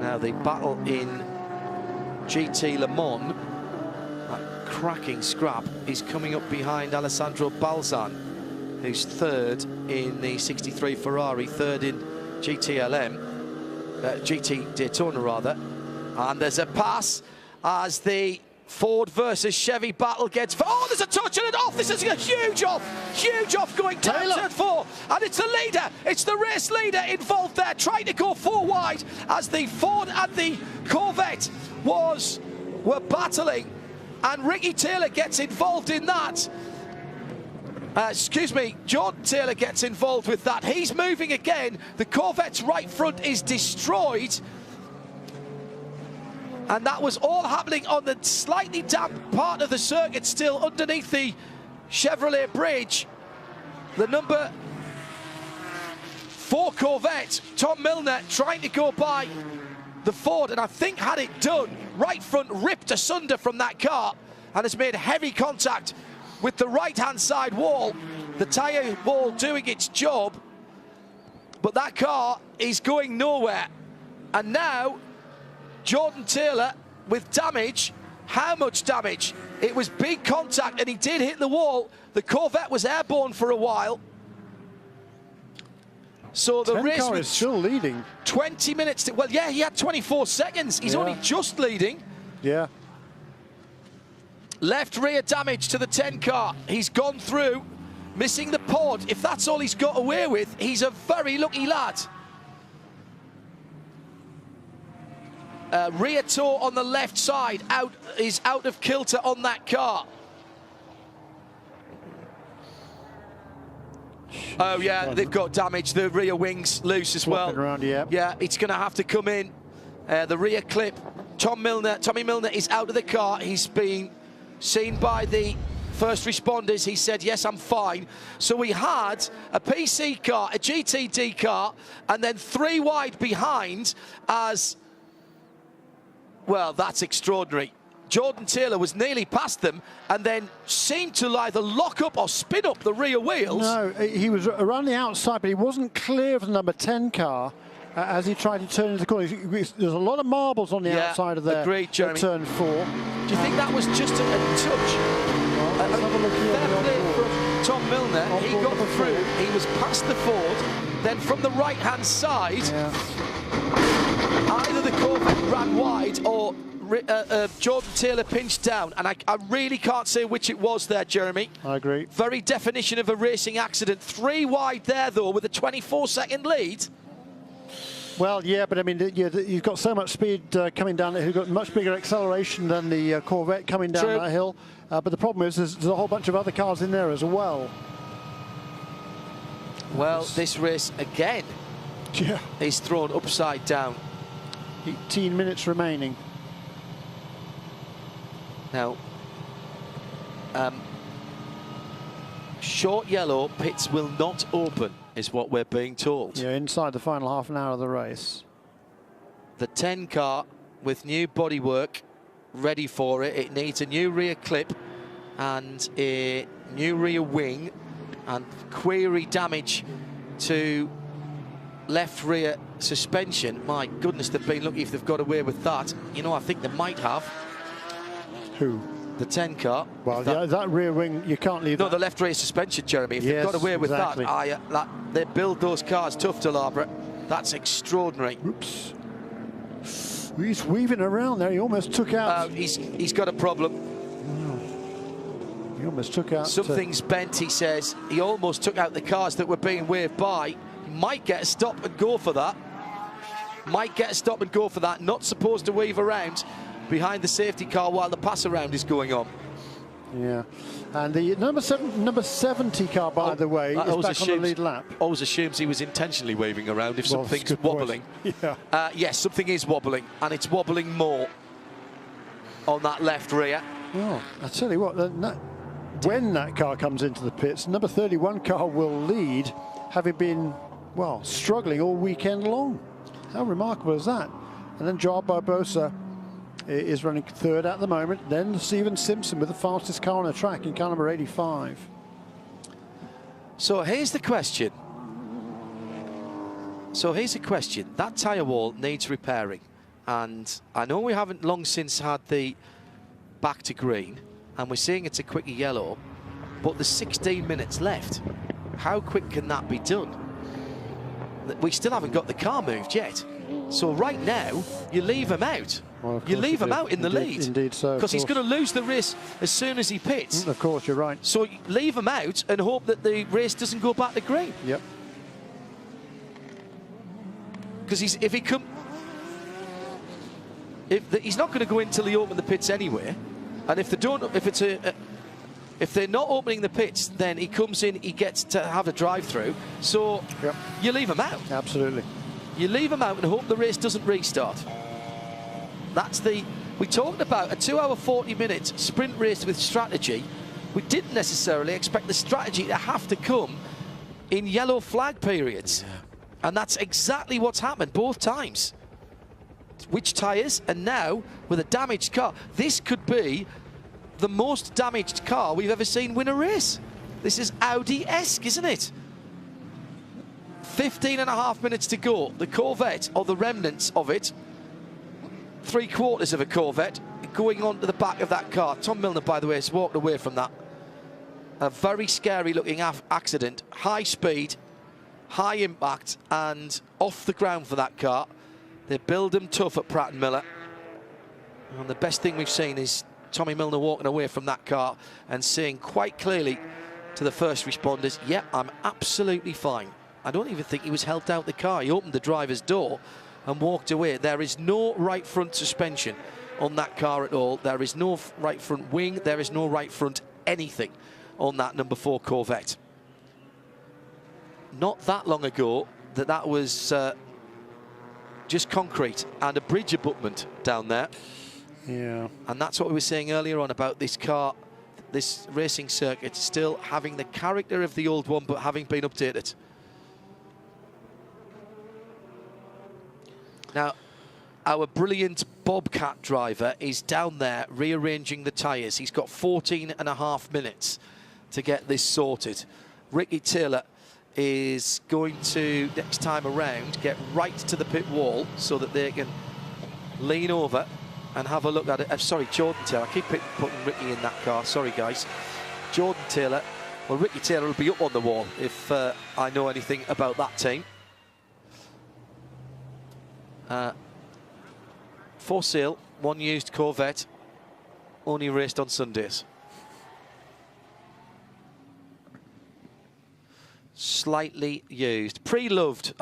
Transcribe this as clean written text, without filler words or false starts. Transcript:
Now the battle in GT Le Mans, that cracking scrap, is coming up behind Alessandro Balzan, who's third in the 63 Ferrari, third in GT Daytona rather. And there's a pass as the Ford versus Chevy battle gets... Oh, there's a touch and an off. This is a huge off going down turn 4. And it's the leader, it's the race leader involved there, trying to go 4 wide as the Ford and the Corvette were battling. And Ricky Taylor gets involved in that. Jordan Taylor gets involved with that. He's moving again. The Corvette's right front is destroyed. And that was all happening on the slightly damp part of the circuit, still underneath the Chevrolet bridge. The number 4 Corvette, Tom Milner, trying to go by the Ford, and I think had it done, right front ripped asunder from that car and has made heavy contact with the right-hand side wall. The tyre wall doing its job, but that car is going nowhere. And now Jordan Taylor with damage. How much damage? It was big contact and he did hit the wall. The Corvette was airborne for a while. So the race is still leading. 20 minutes. Well, yeah, he had 24 seconds. He's only just leading. Yeah. Left rear damage to the 10 car. He's gone through, missing the pod. If that's all he's got away with, he's a very lucky lad. Rear toe on the left side is out of kilter on that car. Oh yeah, they've got damage. The rear wing's loose as well. Around, yeah, it's going to have to come in. The rear clip. Tommy Milner is out of the car. He's been seen by the first responders. He said, yes, I'm fine. So we had a PC car, a GTD car, and then 3 wide behind as... Well, that's extraordinary. Jordan Taylor was nearly past them and then seemed to either lock up or spin up the rear wheels. No, he was around the outside, but he wasn't clear of the number 10 car as he tried to turn into the corner. There's a lot of marbles on the outside of there. Agreed, Jeremy. Turn 4. Do you think that was just a touch? Well, let's have a look here. Fair play from Tom Milner. He got through. He was past the Ford. Then from the right-hand side, either the Corvette ran wide or Jordan Taylor pinched down, and I really can't say which it was there, Jeremy. I agree. Very definition of a racing accident. 3 wide there, though, with a 24-second lead. Well, yeah, but I mean, you've got so much speed coming down. You've got much bigger acceleration than the Corvette coming down that hill. But the problem is there's a whole bunch of other cars in there as well. Well, this race, again, is thrown upside down. 18 minutes remaining. Now, short yellow, pits will not open, is what we're being told. Yeah, inside the final half an hour of the race. The 10 car with new bodywork ready for it. It needs a new rear clip and a new rear wing and query damage to left rear suspension. My goodness, they've been lucky if they've got away with that. You know, I think they might have. Who? The 10 car. Well, that rear wing, you can't leave. No, the left rear suspension, Jeremy. If they've got away with that, they build those cars tough to Labra. That's extraordinary. Oops. He's weaving around there. He almost took out. He's got a problem. He almost took out. Something's bent, he says. He almost took out the cars that were being waved by. He might get a stop and go for that. Might get a stop and go for that. Not supposed to weave around behind the safety car while the pass around is going on. Yeah, and the number 70 car, by the way, is back on the lead lap. Always assumes he was intentionally waving around if something's wobbling. Yeah. Yes, something is wobbling, and it's wobbling more on that left rear. Well, I tell you what, when that car comes into the pits, number 31 car will lead, having been, well, struggling all weekend long. How remarkable is that? And then Joao Barbosa is running third at the moment. Then Steven Simpson with the fastest car on the track in car number 85. So here's the question. That tyre wall needs repairing. And I know we haven't long since had the back to green, and we're seeing it's a quicker yellow, but there's 16 minutes left. How quick can that be done? We still haven't got the car moved yet. So right now, you leave him out. Well, you leave him out in the lead. Indeed so. Because he's going to lose the race as soon as he pits. Of course, you're right. So leave him out and hope that the race doesn't go back to green. Yep. Because he's not going to go in till he open the pits anyway. And if they're not opening the pits, then he comes in, he gets to have a drive-through. So yep. You leave him out. Absolutely. You leave him out and hope the race doesn't restart. We talked about a 2 hour 40-minute sprint race with strategy. We didn't necessarily expect the strategy to have to come in yellow flag periods. Yeah. And that's exactly what's happened both times. Which tyres, and now with a damaged car. This could be the most damaged car we've ever seen win a race. This is Audi-esque, isn't it? 15.5 minutes to go. The Corvette, or the remnants of it, 3/4 of a Corvette, going on to the back of that car. Tom Milner, by the way, has walked away from that. A very scary looking accident. High speed, high impact, and off the ground for that car. They build them tough at Pratt & Miller. And the best thing we've seen is Tommy Milner walking away from that car and saying quite clearly to the first responders, yeah, I'm absolutely fine. I don't even think he was held out the car. He opened the driver's door and walked away. There is no right front suspension on that car at all. There is no right front wing. There is no right front anything on that number 4 Corvette. Not that long ago that was just concrete and a bridge abutment down there. Yeah. And that's what we were saying earlier on about this car, this racing circuit still having the character of the old one, but having been updated. Now, our brilliant Bobcat driver is down there rearranging the tyres. He's got 14.5 minutes to get this sorted. Ricky Taylor is going to, next time around, get right to the pit wall so that they can lean over and have a look at it. Sorry, Jordan Taylor. I keep putting Ricky in that car. Sorry, guys. Jordan Taylor. Well, Ricky Taylor will be up on the wall if I know anything about that team. For sale, one used Corvette, only raced on Sundays. Slightly used. Pre-loved, I